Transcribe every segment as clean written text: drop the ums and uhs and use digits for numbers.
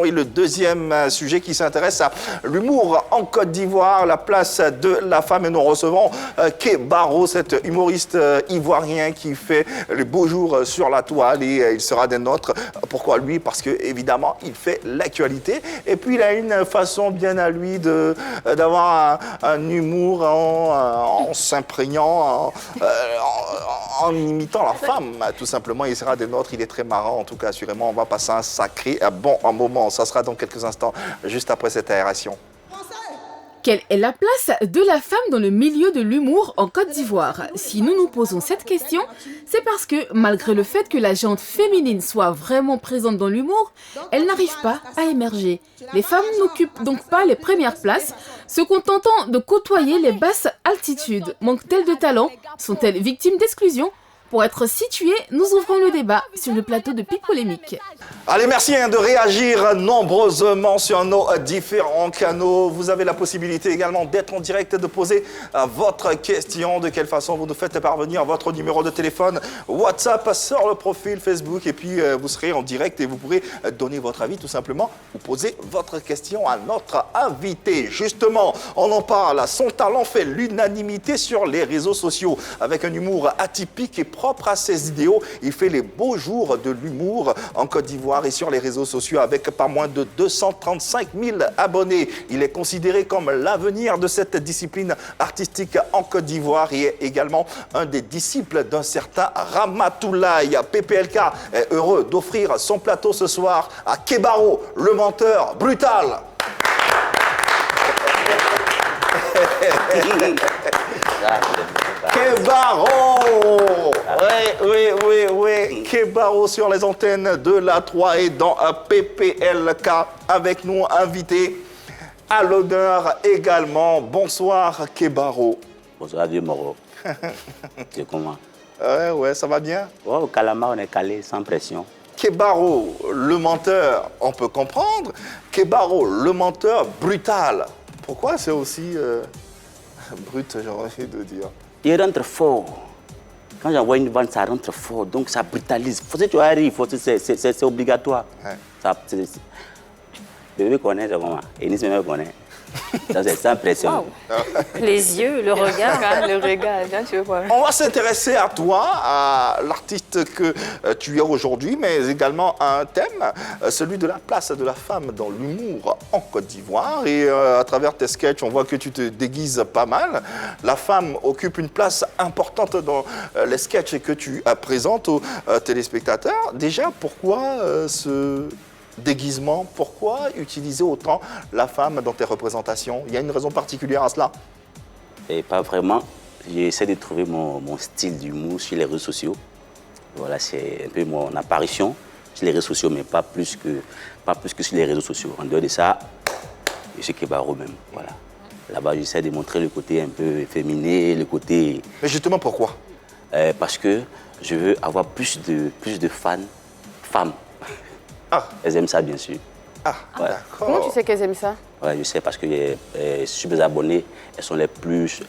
Et le deuxième sujet qui s'intéresse à l'humour en Côte d'Ivoire, la place de la femme. Et nous recevons Kebaro, cet humoriste ivoirien qui fait les beaux jours sur la toile et il sera des nôtres. Pourquoi lui? Parce que évidemment, il fait l'actualité. Et puis, il a une façon bien à lui d'avoir un humour en s'imprégnant, en imitant la femme, tout simplement. Il sera des nôtres, il est très marrant. En tout cas, assurément, on va passer un sacré bon moment. Ça sera dans quelques instants, juste après cette aération. Quelle est la place de la femme dans le milieu de l'humour en Côte d'Ivoire? Si nous nous posons cette question, c'est parce que, malgré le fait que la gente féminine soit vraiment présente dans l'humour, elle n'arrive pas à émerger. Les femmes n'occupent donc pas les premières places, se contentant de côtoyer les basses altitudes. Manquent-elles de talent? Sont-elles victimes d'exclusion? Pour être situées, nous ouvrons le débat sur le plateau de Pic Polémique. Allez, merci de réagir nombreusement sur nos différents canaux. Vous avez la possibilité également d'être en direct et de poser votre question. De quelle façon vous nous faites parvenir votre numéro de téléphone, WhatsApp sur le profil Facebook. Et puis, vous serez en direct et vous pourrez donner votre avis tout simplement ou poser votre question à notre invité. Justement, on en parle. Son talent fait l'unanimité sur les réseaux sociaux. Avec un humour atypique et propre à ses idéaux, il fait les beaux jours de l'humour en Côte d'Ivoire et sur les réseaux sociaux avec pas moins de 235 000 abonnés. Il est considéré comme l'avenir de cette discipline artistique en Côte d'Ivoire et est également un des disciples d'un certain Ramatoulaye. PPLK est heureux d'offrir son plateau ce soir à Kebaro, le menteur brutal. Kebaro! Oui. Kebaro sur les antennes de la 3 et dans PPLK avec nous invité à l'honneur également. Bonsoir Kebaro. Bonsoir vieux Moro. C'est comment? Ouais, ça va bien? Ouais, au Calama, on est calé, sans pression. Kebaro, le menteur, on peut comprendre. Kebaro, le menteur brutal. Pourquoi c'est aussi brut, j'aurais envie de dire? Il rentre fort. Quand j'envoie une vanne, ça rentre fort, donc ça brutalise. Faut que tu arrives, c'est obligatoire. Ouais. Bébé connaît, c'est comment? Enis me connaît. C'est sans pression. Wow. Les yeux, le regard. Le regard, bien sûr. On va s'intéresser à toi, à l'artiste que tu es aujourd'hui, mais également à un thème, celui de la place de la femme dans l'humour en Côte d'Ivoire. Et à travers tes sketchs, on voit que tu te déguises pas mal. La femme occupe une place importante dans les sketchs que tu présentes aux téléspectateurs. Déjà, pourquoi ce déguisement? Pourquoi utiliser autant la femme dans tes représentations? Il y a une raison particulière à cela? Et pas vraiment. J'essaie de trouver mon style d'humour sur les réseaux sociaux. Voilà, c'est un peu mon apparition sur les réseaux sociaux, mais pas plus que sur les réseaux sociaux. En dehors de ça, je suis Kebaro même. Voilà. Là-bas, j'essaie de montrer le côté un peu féminin, le côté... Mais justement, pourquoi? Parce que je veux avoir plus de fans, femmes. Ah. Elles aiment ça, bien sûr. Ah, ouais. D'accord. Comment tu sais qu'elles aiment ça? Ouais, je sais parce que sur mes abonnés, elles sont les plus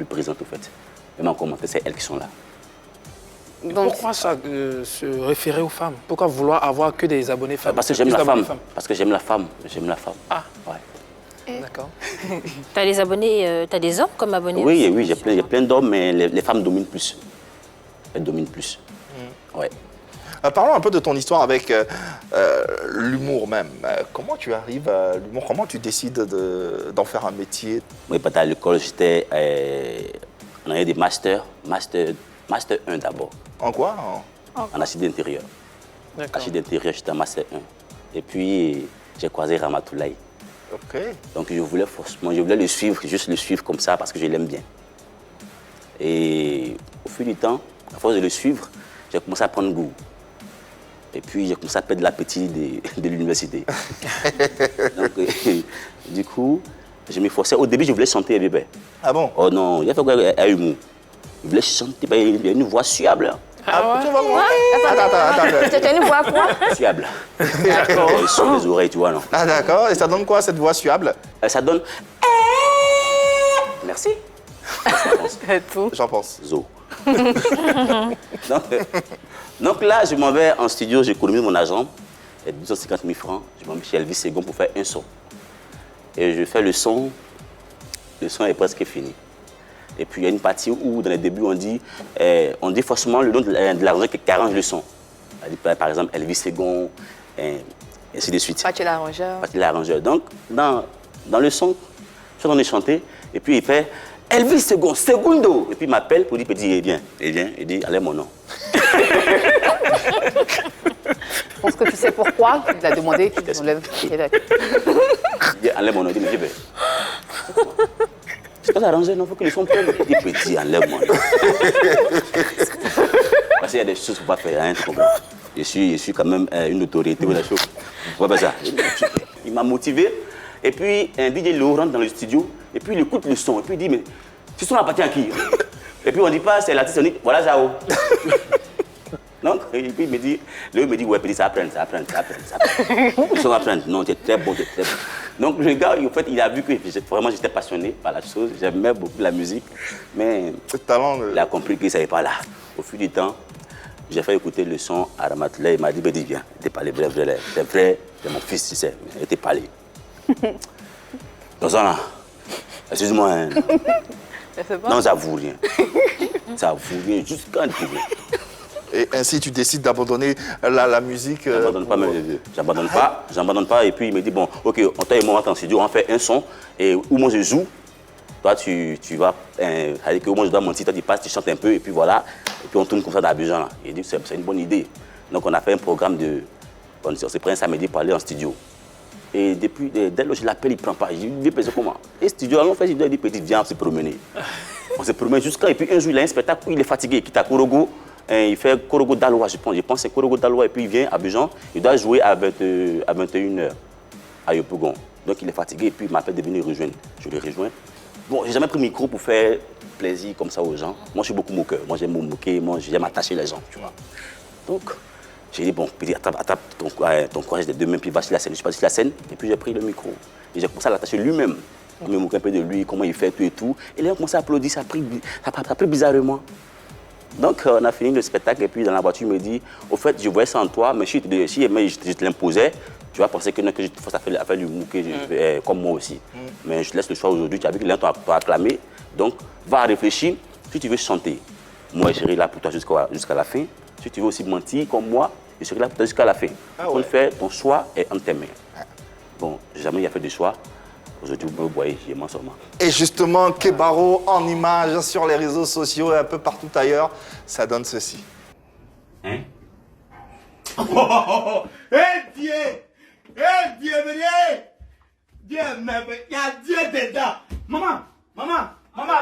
présentes, en fait. Même en commentaire, c'est elles qui sont là. Donc, pourquoi ça se référer aux femmes? Pourquoi vouloir avoir que des abonnés femmes? Parce que j'aime la femme. Parce que j'aime la femme. J'aime la femme. Ah. Ouais. D'accord. Tu as des abonnés, tu as des hommes comme abonnés? Oui, oui, j'ai plein d'hommes, mais les femmes dominent plus. Elles dominent plus. Ouais. Parlons un peu de ton histoire avec l'humour même. Comment tu arrives à l'humour? Comment tu décides d'en faire un métier? Oui, parce qu'à l'école, on avait des masters 1 d'abord. En quoi? En acide intérieur. D'accord. Acide intérieur, j'étais en master 1. Et puis, j'ai croisé Ramatoulaye. Ok. Donc, je voulais le suivre, juste le suivre comme ça, parce que je l'aime bien. Et au fil du temps, à force de le suivre, j'ai commencé à prendre goût. Et puis, j'ai commencé à perdre l'appétit de l'université. Donc, du coup, je m'efforçais. Au début, je voulais chanter bébé. Ah bon? Oh non, il a fait quoi à humour. Je voulais chanter, il a une voix suable. Ah ouais? Tu vas voir? Attends. Tu as une voix quoi? Suable. D'accord. Sur les oreilles, tu vois, non? Ah d'accord. Et ça donne quoi, cette voix suable? Ça donne... Merci. J'en pense. Zo. Donc là, je m'en vais en studio, j'économise mon argent. et 250 000 francs. Je m'en vais chez Elvis Segon pour faire un son. Et je fais le son est presque fini. Et puis il y a une partie où, dans les débuts, on dit forcément le nom de l'arrangeur qui arrange le son. Par exemple, Elvis Segon, et ainsi de suite. Pathé l'arrangeur. Pathé l'arrangeur. Donc, dans le son, je suis en train de chanter, et puis il fait Elvis Segon, Segundo. Et puis il m'appelle pour dire, il vient, il dit, allez mon nom. Je pense que tu sais pourquoi il a demandé qu'il enlève. Il dit, enlève mon nom. Il dit, mais je vais. C'est pas arrangé, non, il faut que le son prenne. Il dit, petit, enlève mon nom. Parce qu'il y a des choses qu'il ne faut pas faire, hein, je suis quand même une autorité ou la chose. Ouais, ben ça. Il m'a motivé. Et puis, un DJ Léo rentre dans le studio, et puis il écoute le son, et puis il dit, mais ce son appartient à qui? Et puis on dit pas, c'est l'artiste, on dit, voilà Zao. Donc, et puis il me dit, Léo me dit, ouais, puis ça apprend. Le son apprend. Non, c'est très bon, c'est très bon. Donc le gars, en fait, il a vu que vraiment j'étais passionné par la chose, j'aimais beaucoup la musique, mais il a compris que ça n'est pas là. Au fil du temps, j'ai fait écouter le son à Ramatoulaye, il m'a dit, viens, t'es parlé vrai, c'est mon fils, tu sais, il était parlé. Donc ça là, excuse-moi, hein. Non, ça vaut rien. Ça vaut rien, juste quand il pouvait. Et ainsi, tu décides d'abandonner la musique. J'abandonne pas, mes vieux. J'abandonne pas. Et puis il me dit, bon, ok, toi et moi, on rentre en studio, on fait un son, et où moi je joue, toi tu vas, avec moi je dois mentir, toi tu passes, tu chantes un peu, et puis voilà, et puis on tourne comme ça dans Abidjan. Il dit, c'est une bonne idée. Donc on a fait un programme de, on s'est pris un samedi pour aller en studio. Et depuis, dès lors je l'appelle, il ne prend pas. Je lui dis, c'est comment? Et studio, on fait, je lui dis, petit, viens, on se promener. On se promène jusqu'à, et puis un jour, il a un spectacle où il est fatigué, il quitte à Korogo. Il fait Korogo Daloa, je pense que c'est Korogo Daloa, et puis il vient à Abidjan, il doit jouer à 21h à Yopougon. Donc il est fatigué, et puis il m'appelle de venir rejoindre. Je le rejoins. Bon, j'ai jamais pris le micro pour faire plaisir comme ça aux gens. Moi, je suis beaucoup moqueur. Moi, j'aime me moquer, moi, j'aime attacher les gens, tu vois. Donc, j'ai dit, bon, puis attrape ton courage des deux mains, puis va sur la scène. Je suis passé sur la scène, et puis j'ai pris le micro. Et j'ai commencé à l'attacher lui-même. Je me moquais un peu de lui, comment il fait, tout et tout. Et là, on commençait à applaudir, ça a pris bizarrement. Donc, on a fini le spectacle, et puis dans la voiture, il me dit, au fait, je voyais ça en toi, mais si je te l'imposais, tu vas penser que je te force à faire l'humour comme moi aussi. Mais je te laisse le choix aujourd'hui, tu as vu que l'un t'a acclamé, donc va réfléchir, si tu veux chanter. Moi, je serai là pour toi jusqu'à la fin. Si tu veux aussi mentir comme moi, je serai là pour toi jusqu'à la fin. Ton choix est entre tes mains. Bon, jamais il a fait de choix. Aujourd'hui, vous me voyez, j'ai mon seulement. Et justement, Kebaro en images sur les réseaux sociaux et un peu partout ailleurs, ça donne ceci. Hein? Dieu! Dieu, Dieu, mais il y a Dieu dedans. Maman,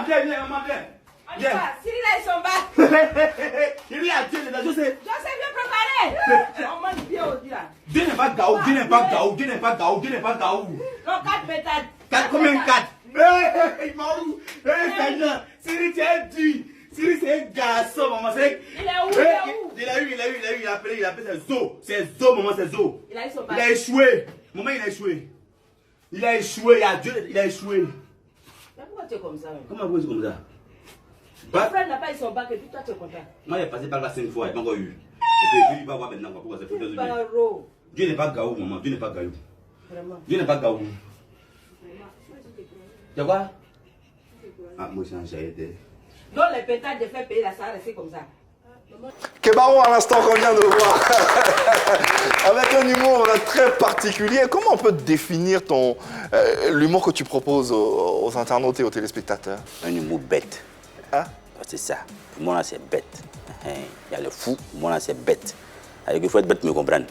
viens, maman, viens. Viens. Cyril et son bac. Il y a Dieu dedans, je sais. Je sais bien préparer. On mange bien aujourd'hui là. Dieu n'est pas gaou, Dieu n'est pas gaou, Dieu n'est pas gaou, Dieu n'est pas gaou. Non, 4 pétales. 4 combien 4? Hé, Marou, Seigneur, Cyril, tu es dur. Cyril, c'est un garçon, maman. Il est où? Il a eu, il a appelé c'est Zo. C'est Zo, maman, c'est Zo. Il a eu son bac. Il a échoué. Maman, il a échoué. Il a échoué, il a échoué. Mais pourquoi tu es comme ça? Comment vous êtes comme ça? Ton frère n'a pas eu son bac et puis toi tu es content. Moi, il est passé par là 5 fois, il n'a pas encore eu. Et puis, il va voir maintenant pourquoi c'est foutu de lui. Dieu n'est pas gaou, maman. Dieu n'est pas gaou. Vraiment. Dieu n'est pas gaou. Tu vois? Ah, moi, j'ai été. Donc les pétales de faire payer la salle, c'est comme ça. Kebaro, à l'instant qu'on vient de voir, avec un humour très particulier. Comment on peut définir l'humour que tu proposes aux internautes et aux téléspectateurs? Un humour bête. Hein? C'est ça. Pour moi, là, c'est bête. Il y a le fou, pour moi, là, c'est bête. Il faut être bête pour me comprendre.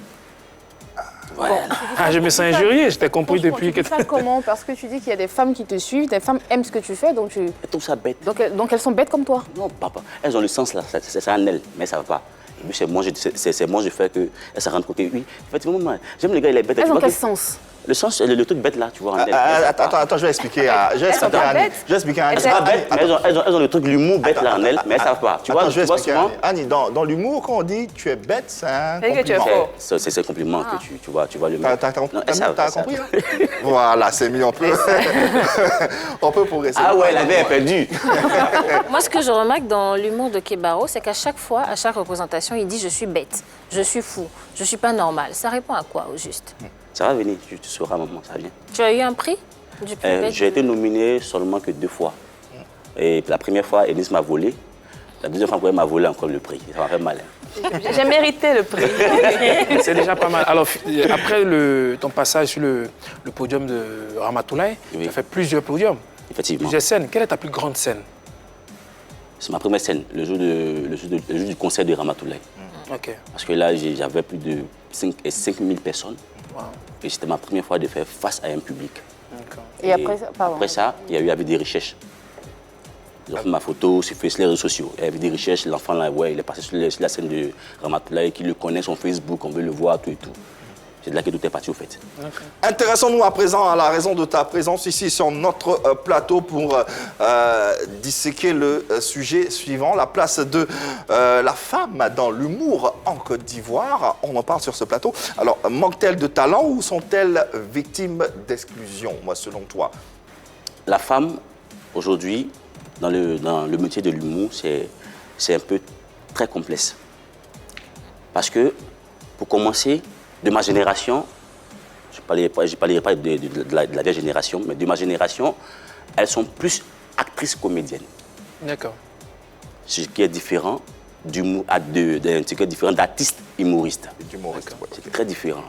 Voilà. Ah, je me sens injurié, je t'ai compris depuis que... Tu dis ça comment? Parce que tu dis qu'il y a des femmes qui te suivent, des femmes aiment ce que tu fais, donc tu... Je trouve ça bête. Donc elles sont bêtes comme toi? Non, papa. Elles ont le sens là, c'est ça en elles, mais ça va pas. Et puis c'est moi, je fais que elles se rendent compte que oui, effectivement, moi, j'aime le gars, il est bête. Elles ont quel sens? Le sens, le truc bête là, tu vois. Attends, je vais expliquer à Annie. C'est pas bête, mais elles ont le truc, l'humour bête là en elles, mais elles ne savent pas. Tu vois, je vais expliquer souvent. Annie, dans l'humour, quand on dit tu es bête, c'est un compliment. C'est un compliment que tu vois le T'as compris hein? Voilà, c'est mis, on peut progresser. Ah ouais, la vie est perdue. Moi, ce que je remarque dans l'humour de Kebaro, c'est qu'à chaque fois, à chaque représentation, il dit « je suis bête, je suis fou, je suis pas normal ». Ça répond à quoi, au juste? Ça va venir, tu sauras, maman, ça vient. Tu as eu un prix du plus bête? J'ai été nominé seulement que 2 fois. Et la première fois, Eunice m'a volé. La deuxième fois, elle m'a volé encore le prix. Ça m'a fait mal. J'ai mérité le prix. C'est déjà pas mal. Alors, après ton passage sur le podium de Ramatoulaye, tu as fait plusieurs podiums. Effectivement. Plusieurs scènes. Quelle est ta plus grande scène? C'est ma première scène, le jour du concert de Ramatoulaye. Ok. Parce que là, j'avais plus de 5 000 personnes. Wow. Et c'était ma première fois de faire face à un public. Et après ça, il y a eu avec des recherches. Ils ont fait ma photo sur les réseaux sociaux. Il y avait des recherches, l'enfant là, ouais, il est passé sur la scène de Ramatoulaye, qui le connaît, son Facebook, on veut le voir, tout et tout. C'est de là que tout est parti au fait. Intéressons-nous à présent à la raison de ta présence ici sur notre plateau pour disséquer le sujet suivant, la place de la femme dans l'humour en Côte d'Ivoire. On en parle sur ce plateau. Alors, manque-t-elle de talent ou sont-elles victimes d'exclusion, moi, selon toi? La femme, aujourd'hui, dans le métier de l'humour, c'est un peu très complexe. Parce que, pour commencer, de ma génération, je ne parlerai pas de la vieille génération, mais de ma génération, elles sont plus actrices comédiennes. D'accord. Ce qui est différent d'artistes humoristes. C'est très différent.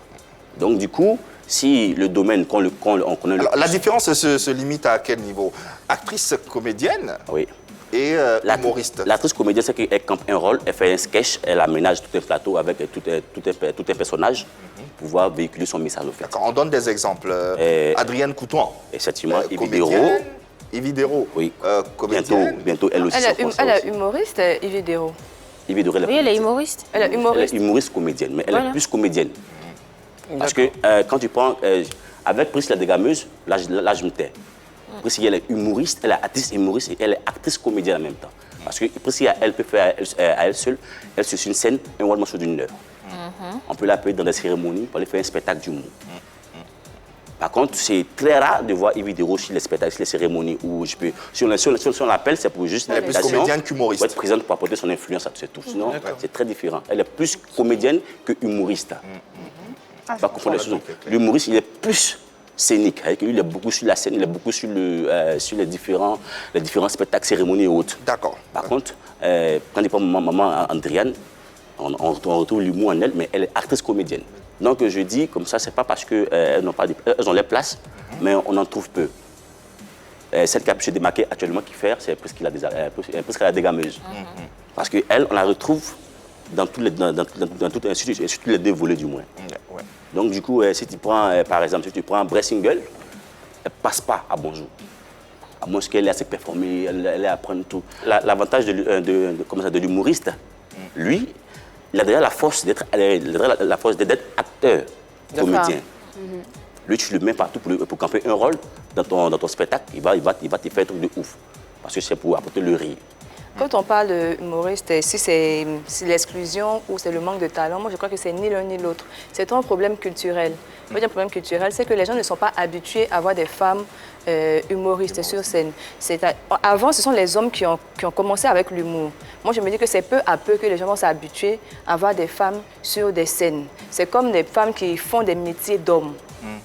Donc du coup, si le domaine qu'on connaît le plus... La différence se limite à quel niveau? Actrice comédienne? Oui. Et humoriste. L'actrice comédienne, c'est qu'elle campe un rôle, elle fait un sketch, elle aménage tout un plateau avec tout un personnage pour pouvoir véhiculer son message au fait. D'accord, on donne des exemples. Adrienne Coutouan. Effectivement, Yves Dero. Oui. Comédienne. Bientôt, elle aussi. Elle est humoriste, Yves Dero. Yves Dero, oui, elle est humoriste. Elle est humoriste. Elle est humoriste comédienne, mais elle est plus comédienne. Parce que quand tu prends, avec Priscilla Degameuse, là je me tais. Priscilla, elle est humoriste, elle est artiste humoriste et elle est actrice comédienne en même temps. Parce que Priscilla, elle peut faire à elle seule, elle sur une scène, un one morceau d'une heure. On peut l'appeler dans des cérémonies pour aller faire un spectacle d'humour. Par contre, c'est très rare de voir Yves Dero sur les spectacles, sur les cérémonies où je peux. Si on l'appelle, c'est pour juste elle est plus comédienne qu'humoriste. Pour être présente pour apporter son influence, c'est tout. Sinon, c'est très différent. Elle est plus comédienne que humoriste. Pas confondre les choses. L'humoriste, il est plus scénique. Il est beaucoup sur la scène, il est beaucoup sur les différents spectacles, cérémonies et autres. D'accord. Par contre, quand on prend maman Andriane, on retrouve l'humour en elle, mais elle est actrice comédienne. Donc je dis comme ça, c'est pas parce qu'elles ont les places, mais on en trouve peu. Celle qui a pu se démarquer actuellement, qui fait, c'est Priscilla Degameuse. Parce qu'elle, on la retrouve dans tous les deux volets du moins. Donc du coup, si tu prends, par exemple, si tu prends Bressingle, elle ne passe pas à Bonjour. À moins qu'elle ait assez performé, elle ait à prendre tout. L'avantage de l'humoriste, lui, il a déjà la force d'être acteur, comédien. Lui, tu le mets partout pour camper un rôle dans ton spectacle, il va te faire un truc de ouf. Parce que c'est pour apporter le rire. Quand on parle d'humoriste, si c'est l'exclusion ou c'est le manque de talent, moi je crois que c'est ni l'un ni l'autre. C'est un problème culturel. Un problème culturel, c'est que les gens ne sont pas habitués à voir des femmes humoristes sur scène. Avant, ce sont les hommes qui ont commencé avec l'humour. Moi, je me dis que c'est peu à peu que les gens vont s'habituer à voir des femmes sur des scènes. C'est comme des femmes qui font des métiers d'hommes.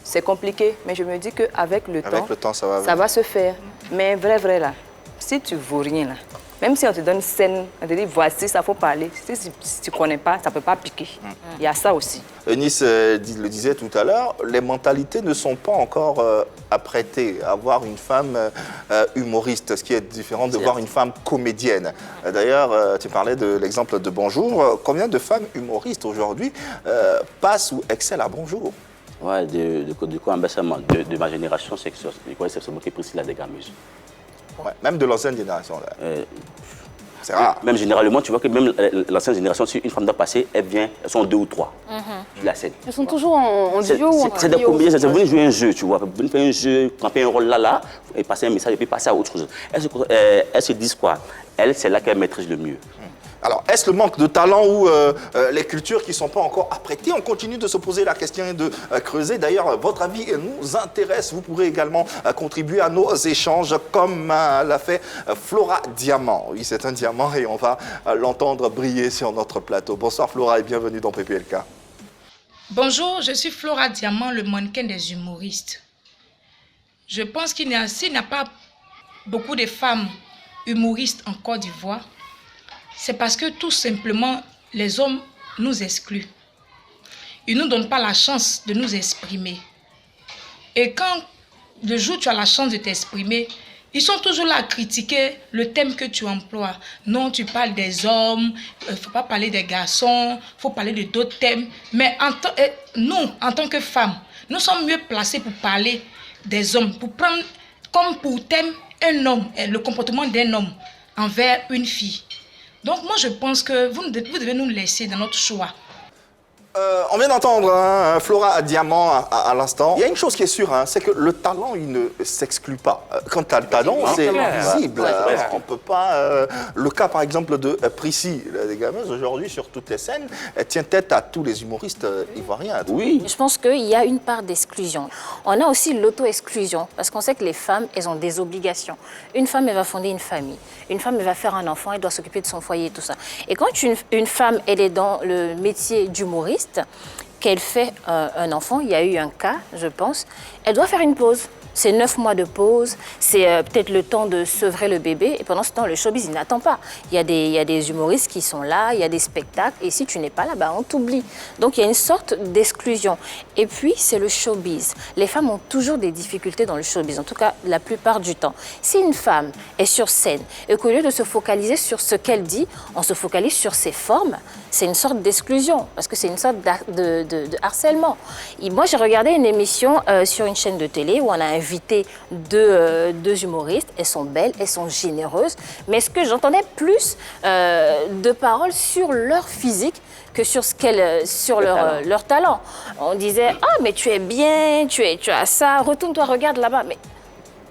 C'est compliqué, mais je me dis qu'avec le temps, ça va se faire. Mais vrai là, si tu ne vaux rien là, même si on te donne une scène, on te dit voici, ça faut parler. Si tu ne connais pas, ça ne peut pas piquer. Il y a ça aussi. Eunice le disait tout à l'heure, les mentalités ne sont pas encore apprêtées à voir une femme humoriste, ce qui est différent de voir une femme comédienne. D'ailleurs, tu parlais de l'exemple de Bonjour. Combien de femmes humoristes aujourd'hui passent ou excellent à Bonjour? Ouais, de quoi de ma génération, c'est seulement Priscilla Degameuse. Ouais, même de l'ancienne génération. Là. C'est rare. Même généralement, tu vois que même l'ancienne génération, si une femme doit passer, elles sont 2 ou 3 sur la scène. Elles sont toujours en duo ou en C'est des trio. combien, c'est venir jouer un jeu, tu vois. Venir faire un jeu, camper un rôle là, et passer un message, et puis passer à autre chose. Elles se disent quoi? Elles, c'est là qu'elles maîtrisent le mieux. Alors, est-ce le manque de talent ou les cultures qui ne sont pas encore apprêtées? On continue de se poser la question et de creuser. D'ailleurs, votre avis nous intéresse. Vous pourrez également contribuer à nos échanges comme l'a fait Flora Diamant. Oui, c'est un diamant et on va l'entendre briller sur notre plateau. Bonsoir Flora et bienvenue dans PPLK. Bonjour, je suis Flora Diamant, le mannequin des humoristes. Je pense s'il n'y a pas beaucoup de femmes humoristes en Côte d'Ivoire, c'est parce que tout simplement, les hommes nous excluent. Ils ne nous donnent pas la chance de nous exprimer. Et quand le jour où tu as la chance de t'exprimer, ils sont toujours là à critiquer le thème que tu emploies. Non, tu parles des hommes, il ne faut pas parler des garçons, il faut parler de d'autres thèmes. Mais nous, en tant que femmes, nous sommes mieux placés pour parler des hommes, pour prendre comme pour thème un homme, le comportement d'un homme envers une fille. Donc moi, je pense que vous devez nous laisser dans notre choix. On vient d'entendre Flora Diamant à l'instant. Il y a une chose qui est sûre, c'est que le talent, il ne s'exclut pas. Quand tu as le talent, c'est visible. On ne peut pas... le cas, par exemple, de Prissy, la gameuse, aujourd'hui, sur toutes les scènes, elle tient tête à tous les humoristes ivoiriens. Oui. Je pense qu'il y a une part d'exclusion. On a aussi l'auto-exclusion, parce qu'on sait que les femmes, elles ont des obligations. Une femme, elle va fonder une famille. Une femme, elle va faire un enfant, elle doit s'occuper de son foyer et tout ça. Et quand une femme, elle est dans le métier d'humoriste, qu'elle fait un enfant, il y a eu un cas, je pense, elle doit faire une pause. C'est 9 mois de pause, c'est peut-être le temps de sevrer le bébé. Et pendant ce temps, le showbiz, il n'attend pas. Il y a des humoristes qui sont là, il y a des spectacles. Et si tu n'es pas là, bah, on t'oublie. Donc, il y a une sorte d'exclusion. Et puis, c'est le showbiz. Les femmes ont toujours des difficultés dans le showbiz, en tout cas, la plupart du temps. Si une femme est sur scène et qu'au lieu de se focaliser sur ce qu'elle dit, on se focalise sur ses formes, c'est une sorte d'exclusion, parce que c'est une sorte de harcèlement. Et moi, j'ai regardé une émission sur une chaîne de télé où on a invité deux humoristes. Elles sont belles, elles sont généreuses, mais est-ce que j'entendais plus de paroles sur leur physique que sur leur talent. On disait « Ah, mais tu es bien, tu as ça, retourne-toi, regarde là-bas. » Mais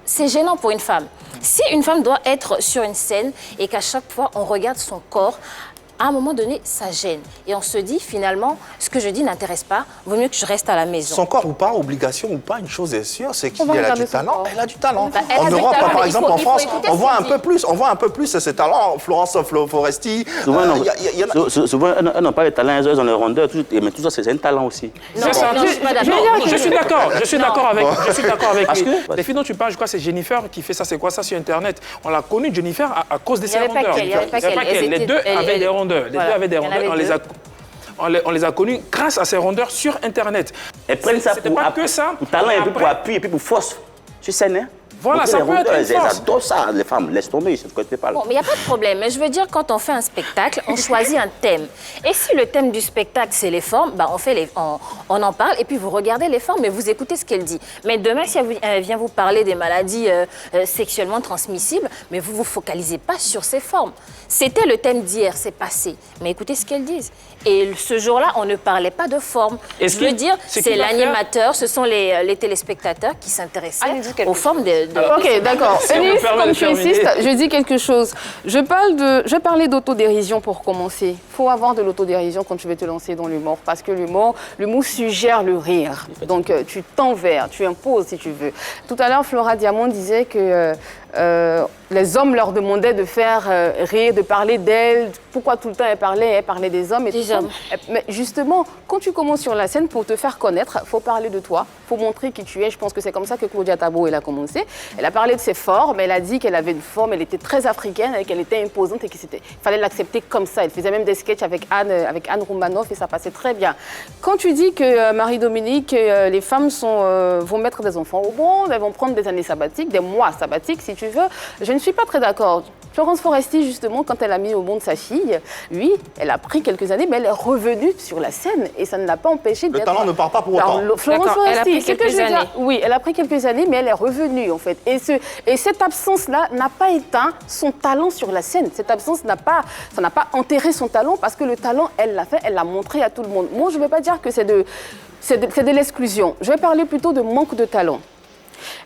c'est gênant pour une femme. Si une femme doit être sur une scène et qu'à chaque fois, on regarde son corps, à un moment donné, ça gêne. Et on se dit, finalement, ce que je dis n'intéresse pas, vaut mieux que je reste à la maison. Son corps ou pas, obligation ou pas, une chose est sûre, c'est qu'elle a du talent. Elle a du talent. Bah, en Europe, par exemple, en France, on voit un peu plus ces talents. Florence Foresti. Souvent, elles n'ont pas le talent, elles ont le rondeur, mais tout ça, c'est un talent aussi. Non, je suis pas d'accord. Je suis d'accord avec Parce les que filles dont tu parles, je crois que c'est Jennifer qui fait ça. C'est quoi ça sur Internet? On l'a connue, Jennifer, à cause de ses rondeurs. Il n'y avait pas qu'elle. Les deux avaient des rondeurs. Les deux avaient des rondeurs. On les a connus grâce à ces rondeurs sur Internet. Elles prennent ça pour talent et puis pour appui et puis pour force. Tu sais, hein? Voilà, ça peut être une force. Elles adorent ça, les femmes. Laisse tomber, c'est ce que tu parles. Bon, mais il n'y a pas de problème. Mais je veux dire, quand on fait un spectacle, on choisit un thème. Et si le thème du spectacle, c'est les formes, bah on en parle et puis vous regardez les formes et vous écoutez ce qu'elle dit. Mais demain, si elle vient vous parler des maladies sexuellement transmissibles, mais vous ne vous focalisez pas sur ces formes. C'était le thème d'hier, c'est passé. Mais écoutez ce qu'elles disent. Et ce jour-là, on ne parlait pas de forme. Je veux dire, c'est l'animateur, ce sont les téléspectateurs qui s'intéressaient aux formes de... Ok, d'accord. Elise, comme tu insistes, je dis quelque chose. Je vais parler d'autodérision pour commencer. Il faut avoir de l'autodérision quand tu veux te lancer dans l'humour, parce que l'humour suggère le rire. Donc, tu t'envers, tu imposes si tu veux. Tout à l'heure, Flora Diamant disait que les hommes leur demandaient de faire rire, de parler d'elles. Pourquoi tout le temps elle parlait des hommes et des hommes. Mais justement, quand tu commences sur la scène, pour te faire connaître, il faut parler de toi, il faut montrer qui tu es. Je pense que c'est comme ça que Claudia Tabo elle a commencé. Elle a parlé de ses formes, elle a dit qu'elle avait une forme, elle était très africaine et qu'elle était imposante et qu'il fallait l'accepter comme ça. Elle faisait même des sketchs avec Anne Roumanoff et ça passait très bien. Quand tu dis que Marie-Dominique, les femmes vont mettre des enfants au monde, elles vont prendre des années sabbatiques, des mois sabbatiques si tu veux. Je ne suis pas très d'accord. Florence Foresti, justement, quand elle a mis au monde sa fille, oui, elle a pris quelques années, mais elle est revenue sur la scène et ça ne l'a pas empêché d'être... Le talent ne part pas pour autant. Florence Foresti, c'est que je veux dire. Oui, elle a pris quelques années, mais elle est revenue, en fait. Et cette absence-là n'a pas éteint son talent sur la scène. Cette absence ça n'a pas enterré son talent parce que le talent, elle l'a fait, elle l'a montré à tout le monde. Moi, je ne vais pas dire que c'est de l'exclusion. Je vais parler plutôt de manque de talent.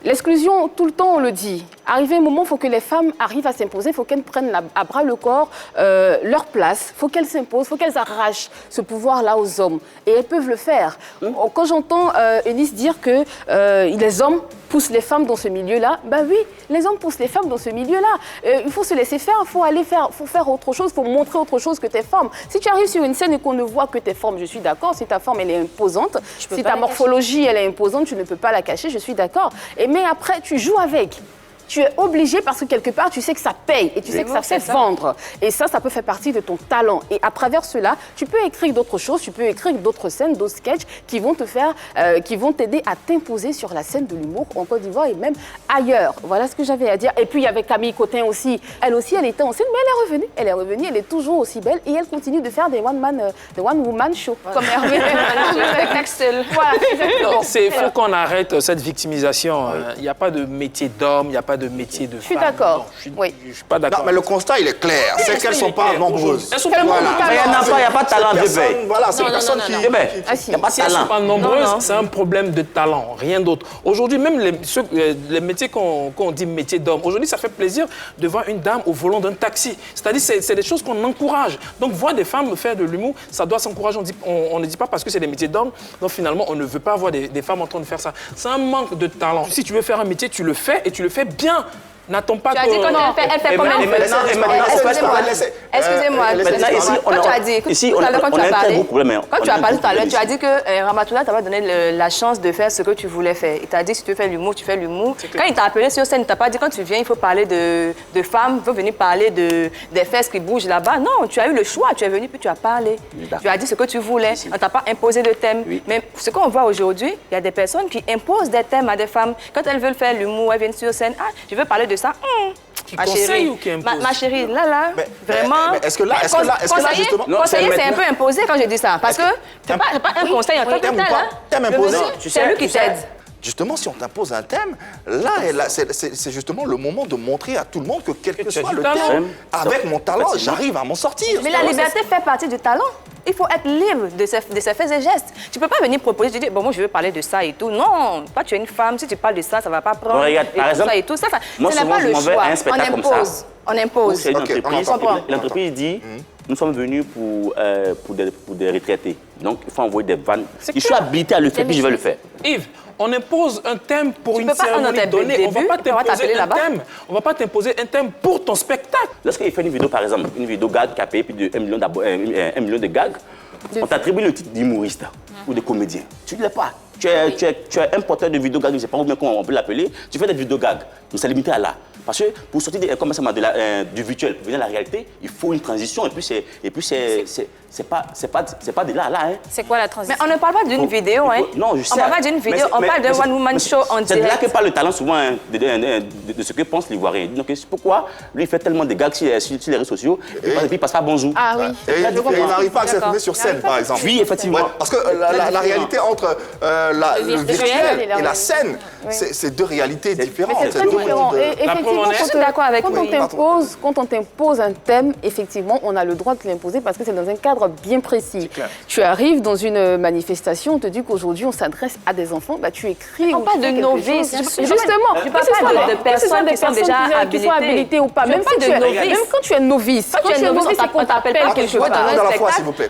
L'exclusion, tout le temps, on le dit. Arrivé un moment, il faut que les femmes arrivent à s'imposer, il faut qu'elles prennent à bras le corps leur place, il faut qu'elles s'imposent, il faut qu'elles arrachent ce pouvoir-là aux hommes. Et elles peuvent le faire. Quand j'entends Eunice dire que les hommes poussent les femmes dans ce milieu-là, ben oui, les hommes poussent les femmes dans ce milieu-là. Il faut se laisser faire, il faut faire autre chose, il faut montrer autre chose que tes formes. Si tu arrives sur une scène et qu'on ne voit que tes formes, je suis d'accord. Si ta forme, elle est imposante, si ta morphologie, elle est imposante, tu ne peux pas la cacher, je suis d'accord. Mais après, tu joues avec. Tu es obligé parce que quelque part, tu sais que ça paye et tu sais que ça fait vendre. Et ça peut faire partie de ton talent. Et à travers cela, tu peux écrire d'autres choses, tu peux écrire d'autres scènes, d'autres sketchs qui vont t'aider à t'imposer sur la scène de l'humour en Côte d'Ivoire et même ailleurs. Voilà ce que j'avais à dire. Et puis, il y avait Camille Cotin aussi. Elle aussi, elle était en scène, mais elle est revenue. Elle est revenue, elle est toujours aussi belle et elle continue de faire des one-woman shows. Comme Hervé. Voilà, il faut qu'on arrête cette victimisation. Il n'y a pas de métier d'homme, il n'y a pas de métier de femme. Je suis d'accord. Je ne suis pas d'accord. Non, mais le constat, il est clair. C'est qu'elles ne sont pas nombreuses. Il n'y a pas de talent, bébé. Voilà, c'est une personne qui... Il n'y a pas de Si elles ne sont talent. pas nombreuses, c'est un problème de talent, rien d'autre. Aujourd'hui, même les métiers qu'on dit métiers d'homme, aujourd'hui, ça fait plaisir de voir une dame au volant d'un taxi. C'est-à-dire, c'est des choses qu'on encourage. Donc, voir des femmes faire de l'humour, ça doit s'encourager. On ne dit pas parce que c'est des métiers d'hommes, donc finalement, on ne veut pas voir des femmes en train de faire ça. C'est un manque de talent. Si tu veux faire un métier, tu le fais et tu le fais bien. N'attends pas que... Tu as dit elle fait combien de Excusez-moi. Quand tu as dit, ici, on a un très gros problème. Quand tu as parlé tout à l'heure, tu as dit que Ramatoulaye t'avait donné la chance de faire ce que tu voulais faire. Il t'a dit si tu veux faire l'humour, tu fais l'humour. Quand il t'a appelé sur scène, il t'a pas dit quand tu viens, il faut parler de femmes, il faut venir parler des fesses qui bougent là-bas. Non, tu as eu le choix, tu es venu puis tu as parlé. Tu as dit ce que tu voulais. On ne t'a pas imposé de thème. Mais ce qu'on voit aujourd'hui, il y a des personnes qui imposent des thèmes à des femmes. Quand elles veulent faire l'humour, elles viennent sur scène. Ah, je veux parler de ça. Qui conseille ou qui impose? Ma chérie, là, vraiment... Est-ce que là, justement... Conseiller, c'est un peu imposé quand je dis ça. Parce que c'est pas un conseil en tant que tel. Thème imposé. C'est lui qui t'aide. Justement, si on t'impose un thème, là, c'est justement le moment de montrer à tout le monde que quel que soit le thème, avec mon talent, j'arrive à m'en sortir. Mais la liberté fait partie du talent. Il faut être libre de ses faits et gestes. Tu ne peux pas venir proposer, tu dis, bon, moi, je veux parler de ça et tout. Non, toi, tu es une femme, si tu parles de ça, ça ne va pas prendre. Regarde, par exemple, ça et tout. Ça, moi, ce n'est pas le choix. On impose. C'est une entreprise. L'entreprise dit, nous sommes venus pour des retraités. Donc, il faut envoyer des vannes. Je suis habilité à le faire, puis je vais le faire. Yves, on impose un thème pour une cérémonie donnée. On ne va pas t'imposer un thème. On ne va pas t'imposer un thème pour ton spectacle. Lorsqu'il fait une vidéo, par exemple, une vidéo gag qui a payé plus de 1 million de gags, on t'attribue le titre d'humoriste ou de comédien. Tu ne l'es pas. Tu es un porteur de vidéo gag, je ne sais pas comment on peut l'appeler. Tu fais des vidéos gag. Donc c'est limité à là. Parce que pour sortir du virtuel, pour venir à la réalité, il faut une transition. Et puis c'est pas de là à là. Hein. C'est quoi la transition? Mais on ne parle pas d'une vidéo. Non, je sais. On ne parle pas d'une vidéo, on parle d'un one-woman show en direct. C'est de là que parle le talent souvent de ce que pense l'Ivoirien. Donc pourquoi lui il fait tellement de gags sur les réseaux sociaux et puis il passe pas bonjour. Ah oui. Et il n'arrive pas à s'exprimer sur scène, par exemple. Oui, effectivement. Parce que la réalité entre le virtuel et la scène, c'est deux réalités différentes. C'est très différent. Et effectivement, quand on t'impose un thème, effectivement, on a le droit de l'imposer parce que c'est dans un cadre bien précis. Tu arrives dans une manifestation, on te dit qu'aujourd'hui on s'adresse à des enfants, bah, tu écris. On parle de novices. Justement, je parle pas de personnes qui sont déjà habilitées ou pas. Même quand tu es novice, on t'appelle pas quelque part.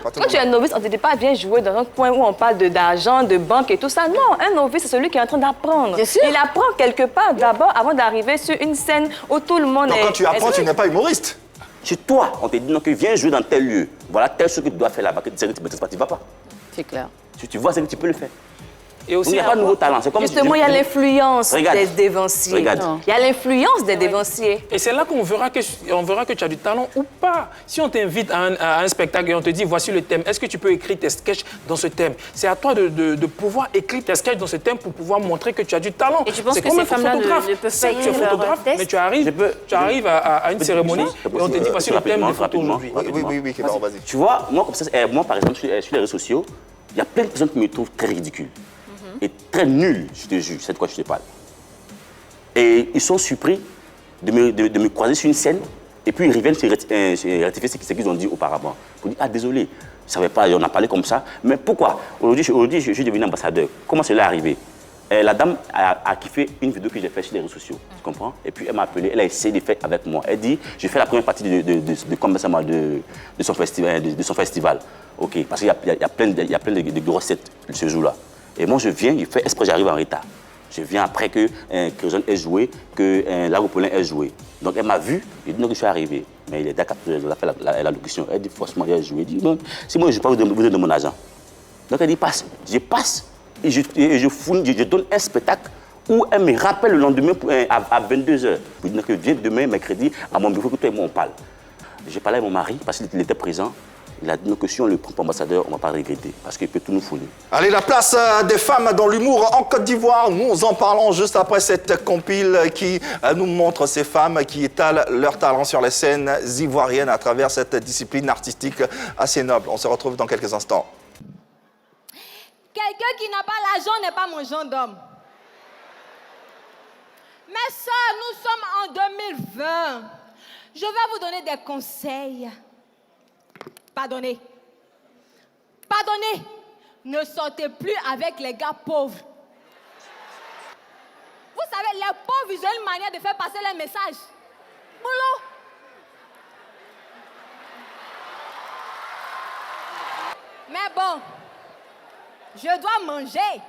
Quand tu es novice, on ne te dit pas viens jouer dans un coin où on parle d'argent, de banque et tout ça. Non, un novice, c'est celui qui est en train d'apprendre. Il apprend quelque part d'abord avant d'arriver sur une scène où tout le monde est... Donc quand tu apprends, tu n'es pas humoriste. Chez toi, on te dit donc viens jouer dans tel lieu. Voilà tel chose que tu dois faire là-bas, que tu ne vas pas. C'est clair. Si tu vois, c'est que tu peux le faire. Et aussi, il n'y a pas de nouveau talent. C'est comme Justement, il y a l'influence des dévanciers. Regarde. Il y a l'influence des dévanciers. Et c'est là qu'on verra que tu as du talent ou pas. Si on t'invite à un spectacle et on te dit voici le thème, est-ce que tu peux écrire tes sketchs dans ce thème? C'est à toi de pouvoir écrire tes sketchs dans ce thème pour pouvoir montrer que tu as du talent. Et tu penses C'est que comme ces un femmes-là photographe. ne peuvent C'est pas que tu es écrire leur photographe, test? mais tu arrives à une cérémonie et on te dit voici le thème des photos aujourd'hui. Oui, Kéba, vas-y. Tu vois, moi, comme ça, moi par exemple, sur les réseaux sociaux, il y a plein de personnes qui me trouvent très ridicule et très nul, je te jure, c'est de quoi je te parle. Et ils sont surpris de me croiser sur une scène et puis ils reviennent se rectifier ce qu'ils ont dit auparavant. Pour dire, ah désolé, je ne savais pas, on a parlé comme ça. Mais pourquoi? Aujourd'hui, je suis devenu ambassadeur. Comment cela est arrivé? La dame a kiffé une vidéo que j'ai faite sur les réseaux sociaux, tu comprends? Et puis elle m'a appelé, elle a essayé de faire avec moi. Elle dit, je fais la première partie de son festival. Ok, parce qu'il y a plein de grosses têtes ce jour-là. Et moi je viens, je fais exprès, j'arrive en retard. Je viens après que Kézone ait joué, que Lago Paulin ait joué. Donc elle m'a vu, je dis non que je suis arrivé. Mais il est d'accord, elle a fait la locution. Elle dit forcément, elle a joué. Je dis non, si moi je ne vais pas vous donner de mon argent. Donc elle dit passe. Je passe. Et je donne un spectacle où elle me rappelle le lendemain à 22h. Pour dire que viens demain, mercredi, à mon bureau, que toi et moi on parle. J'ai parlé à mon mari parce qu'il était présent. Il a dit que si on le prend pour ambassadeur, on ne va pas regretter parce qu'il peut tout nous fournir. Allez, la place des femmes dans l'humour en Côte d'Ivoire. Nous en parlons juste après cette compile qui nous montre ces femmes qui étalent leur talent sur les scènes ivoiriennes à travers cette discipline artistique assez noble. On se retrouve dans quelques instants. Quelqu'un qui n'a pas l'argent n'est pas mon genre d'homme. Mes soeurs, nous sommes en 2020. Je vais vous donner des conseils. Pardonnez. Pardonnez. Ne sortez plus avec les gars pauvres. Vous savez, les pauvres, ils ont une manière de faire passer les messages. Boulot. Mais bon. Je dois manger.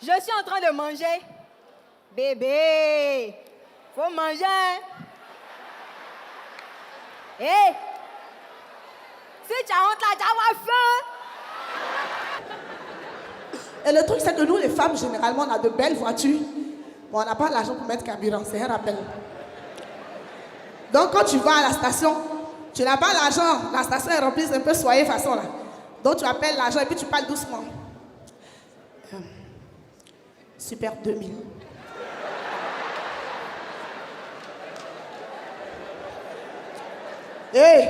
Je suis en train de manger. Bébé, faut manger. Hé, si tu as honte là, tu vas avoir faim. Et le truc, c'est que nous, les femmes, généralement, on a de belles voitures, mais on n'a pas l'argent pour mettre carburant. C'est un rappel. Donc, quand tu vas à la station, tu n'as pas l'argent. La station est remplie, c'est un peu soyez façon là. Donc, tu appelles l'argent et puis tu parles doucement. Super 2000. Hey,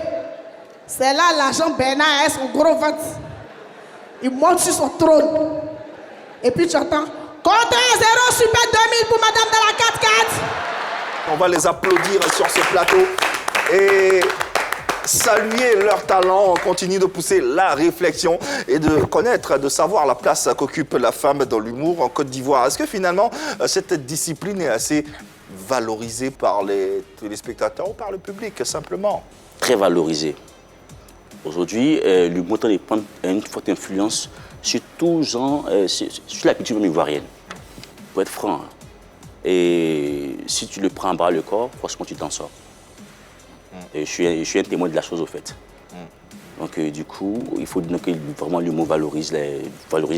c'est là l'agent Bernard a son gros ventre. Il monte sur son trône. Et puis tu entends, comptez à 0, super 2000 pour madame de la 4x4. On va les applaudir sur ce plateau et saluer leur talent. On continue de pousser la réflexion et de connaître, de savoir la place qu'occupe la femme dans l'humour en Côte d'Ivoire. Est-ce que finalement, cette discipline est assez valorisée par les téléspectateurs ou par le public, simplement? Très valorisée. Aujourd'hui, l'humour prend une forte influence sur tout genre, sur la culture même ivoirienne. Pour être franc. Hein. Et si tu le prends à bras le corps, franchement, tu t'en sors. Et je suis un témoin de la chose, au fait. Donc, du coup, il faut que vraiment l'humour valorise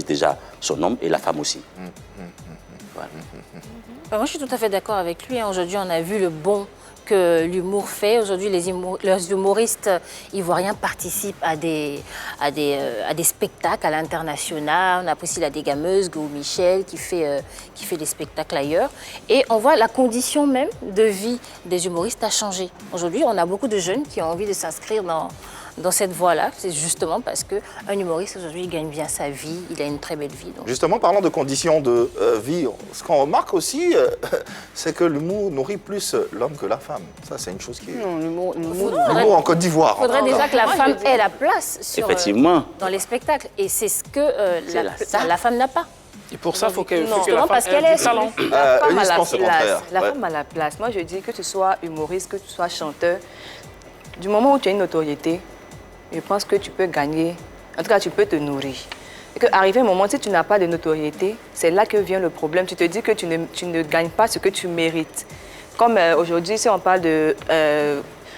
déjà son homme et la femme aussi. Voilà. Moi, je suis tout à fait d'accord avec lui. Aujourd'hui, on a vu le bon que l'humour fait. Aujourd'hui, les humoristes ivoiriens participent à des spectacles à l'international. On a aussi la dégameuse, Go Michel, qui fait des spectacles ailleurs. Et on voit la condition même de vie des humoristes a changé. Aujourd'hui, on a beaucoup de jeunes qui ont envie de s'inscrire dans cette voie-là. C'est justement parce qu'un humoriste, aujourd'hui, il gagne bien sa vie, il a une très belle vie. Donc. Justement, parlant de conditions de vie, ce qu'on remarque aussi, c'est que l'humour nourrit plus l'homme que la femme. Ça, c'est une chose qui est... Non, l'humour en Côte d'Ivoire. Il faudrait déjà que la femme ait la place dans les spectacles. Et c'est ce que la femme n'a pas. Et pour ça, il faut que la femme ait du talent. La femme a la place. La Ouais. femme a la place. Moi, je dis que tu sois humoriste, que tu sois chanteur, du moment où tu as une notoriété, je pense que tu peux gagner, en tout cas, tu peux te nourrir. Et qu'arrivé un moment, si tu n'as pas de notoriété, c'est là que vient le problème. Tu te dis que tu ne gagnes pas ce que tu mérites. Comme aujourd'hui, si on parle de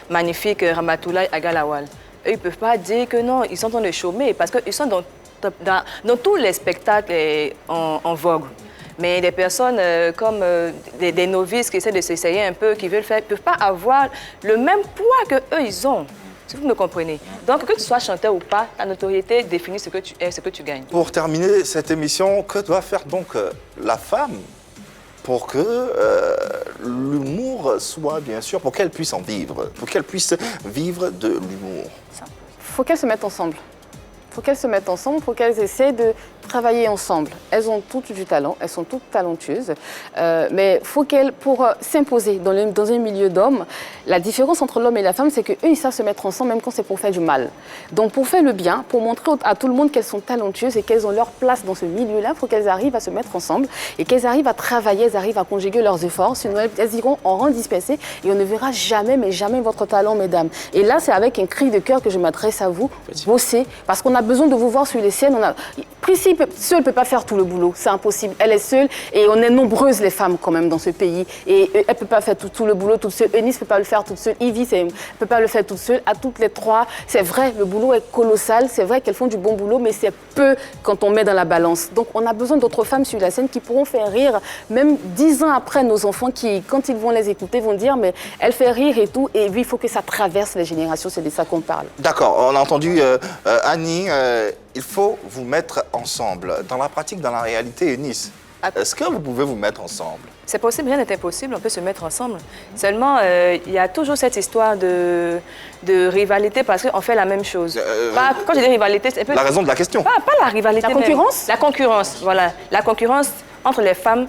magnifique Ramatoulaye Agalawal, eux, ils ne peuvent pas dire que non, ils sont en train de chômer parce qu'ils sont dans dans tous les spectacles en vogue. Mais des personnes comme des novices qui essaient de s'essayer un peu, qui veulent faire, ne peuvent pas avoir le même poids qu'eux, ils ont. Si vous me comprenez. Donc, que tu sois chanteur ou pas, ta notoriété définit ce que tu es, ce que tu gagnes. Pour terminer cette émission, que doit faire donc la femme pour que l'humour soit, bien sûr, pour qu'elle puisse en vivre, pour qu'elle puisse vivre de l'humour? Il faut qu'elles se mettent ensemble. Il faut qu'elles se mettent ensemble, il faut qu'elles essaient de travailler ensemble. Elles ont toutes du talent, elles sont toutes talentueuses, mais il faut qu'elles, pour s'imposer dans un milieu d'hommes, la différence entre l'homme et la femme, c'est qu'eux, ils savent se mettre ensemble même quand c'est pour faire du mal. Donc pour faire le bien, pour montrer à tout le monde qu'elles sont talentueuses et qu'elles ont leur place dans ce milieu-là, il faut qu'elles arrivent à se mettre ensemble et qu'elles arrivent à travailler, elles arrivent à conjuguer leurs efforts, sinon elles iront en rang dispersé et on ne verra jamais, mais jamais votre talent, mesdames. Et là, c'est avec un cri de cœur que je m'adresse à vous, bossez, parce qu'on a besoin de vous voir sur les scènes. Priscille seule ne peut pas faire tout le boulot, c'est impossible. Elle est seule et on est nombreuses les femmes quand même dans ce pays. Et elle ne peut pas faire tout le boulot toute seule. Eunice ne peut pas le faire toute seule. Ivy ne peut pas le faire toute seule. À toutes les trois, c'est vrai, le boulot est colossal. C'est vrai qu'elles font du bon boulot, mais c'est peu quand on met dans la balance. Donc on a besoin d'autres femmes sur la scène qui pourront faire rire, même 10 ans après nos enfants qui, quand ils vont les écouter, vont dire mais elle fait rire et tout. Et puis il faut que ça traverse les générations, c'est de ça qu'on parle. D'accord, on a entendu Annie, il faut vous mettre ensemble. Dans la pratique, dans la réalité, Eunice, est-ce que vous pouvez vous mettre ensemble? C'est possible, rien n'est impossible, on peut se mettre ensemble. Seulement, il y a toujours cette histoire de rivalité parce qu'on fait la même chose. Quand je dis rivalité, c'est un peu... La raison de la question. Pas la rivalité. La concurrence? La concurrence, voilà. La concurrence entre les femmes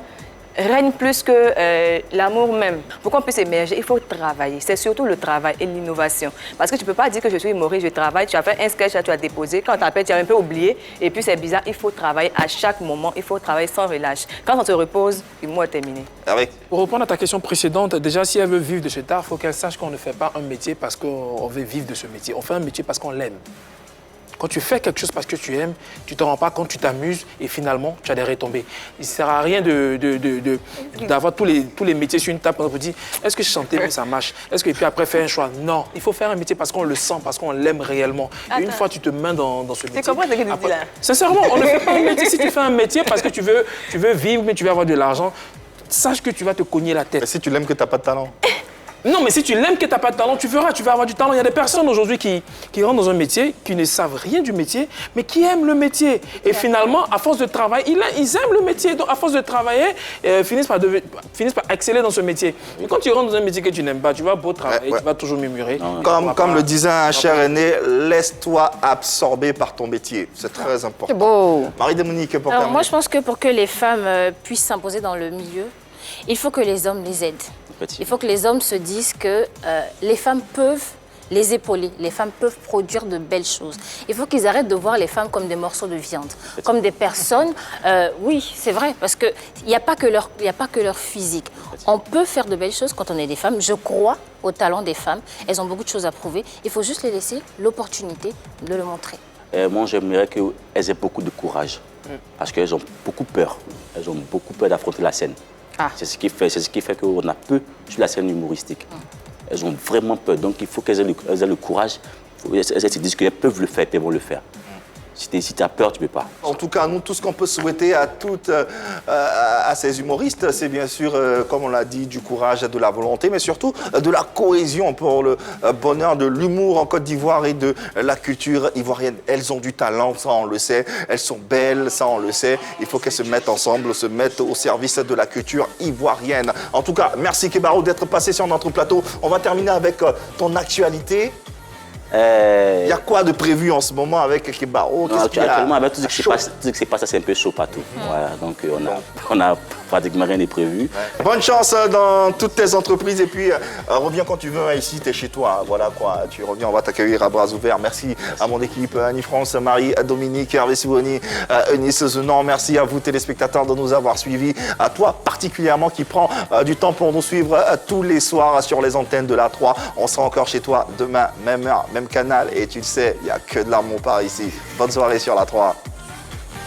règne plus que l'amour même. Pour qu'on puisse émerger, il faut travailler. C'est surtout le travail et l'innovation. Parce que tu ne peux pas dire que je suis humoriste, je travaille, tu as fait un sketch, tu as déposé, quand tu appelles, tu as un peu oublié, et puis c'est bizarre, il faut travailler à chaque moment, il faut travailler sans relâche. Quand on se repose, l'humour est terminé. Pour répondre à ta question précédente, déjà, si elle veut vivre de cet art, il faut qu'elle sache qu'on ne fait pas un métier parce qu'on veut vivre de ce métier. On fait un métier parce qu'on l'aime. Quand tu fais quelque chose parce que tu aimes, tu ne te rends pas compte, tu t'amuses et finalement, tu as des retombées. Il ne sert à rien d'avoir tous les métiers sur une table pour dire est-ce que chanter, mais ça marche? Est-ce que, et puis après, faire un choix? Non, il faut faire un métier parce qu'on le sent, parce qu'on l'aime réellement. Et une fois tu te mets dans ce métier... Tu comprends ce que tu dis là? Sincèrement, on ne fait pas un métier. Si tu fais un métier parce que tu veux vivre, mais tu veux avoir de l'argent, sache que tu vas te cogner la tête. Et si tu l'aimes que tu n'as pas de talent? Non, mais si tu l'aimes que tu n'as pas de talent, tu verras, tu vas avoir du talent. Il y a des personnes aujourd'hui qui rentrent dans un métier, qui ne savent rien du métier, mais qui aiment le métier. Et finalement, à force de travail, ils aiment le métier. Donc, à force de travailler, finissent par exceller dans ce métier. Mais quand tu rentres dans un métier que tu n'aimes pas, tu vas beau travailler, tu vas toujours murmurer. Comme le disait un cher aîné, laisse-toi absorber par ton métier. C'est très important. C'est beau. Marie-Dominique, pour terminer. Moi, je pense que pour que les femmes puissent s'imposer dans le milieu, il faut que les hommes les aident. Il faut que les hommes se disent que les femmes peuvent les épauler, les femmes peuvent produire de belles choses. Il faut qu'ils arrêtent de voir les femmes comme des morceaux de viande, comme des personnes. Oui, c'est vrai, parce qu'il n'y a pas que leur physique. On peut faire de belles choses quand on est des femmes. Je crois au talent des femmes. Elles ont beaucoup de choses à prouver. Il faut juste les laisser l'opportunité de le montrer. Moi, j'aimerais qu'elles aient beaucoup de courage, parce qu'elles ont beaucoup peur. Elles ont beaucoup peur d'affronter la scène. C'est ce qui fait qu'on a peu sur la scène humoristique. Elles ont vraiment peur, donc il faut qu'elles aient le courage. Elles se disent qu'elles peuvent le faire, elles vont le faire. Si tu as peur, tu ne peux pas. En tout cas, nous, tout ce qu'on peut souhaiter à ces humoristes, c'est bien sûr, comme on l'a dit, du courage, de la volonté, mais surtout de la cohésion pour le bonheur de l'humour en Côte d'Ivoire et de la culture ivoirienne. Elles ont du talent, ça on le sait. Elles sont belles, ça on le sait. Il faut qu'elles se mettent ensemble, se mettent au service de la culture ivoirienne. En tout cas, merci Kebaro d'être passé sur notre plateau. On va terminer avec ton actualité. Il y a quoi de prévu en ce moment avec Kebaro? Actuellement, avec tout ce qui se passe, c'est un peu chaud partout. Voilà, donc on a pratiquement rien de prévu. Bonne chance dans toutes tes entreprises et puis reviens quand tu veux ici, tu es chez toi. Voilà quoi, tu reviens, on va t'accueillir à bras ouverts. Merci à mon équipe, Annie France, Marie, Dominique, Hervé Siboni, Eunice Zenan. Merci à vous téléspectateurs de nous avoir suivis. À toi particulièrement qui prend du temps pour nous suivre tous les soirs sur les antennes de la 3. On sera encore chez toi demain, même heure, même canal. Et tu le sais, il n'y a que de l'amour par ici. Bonne soirée sur la 3.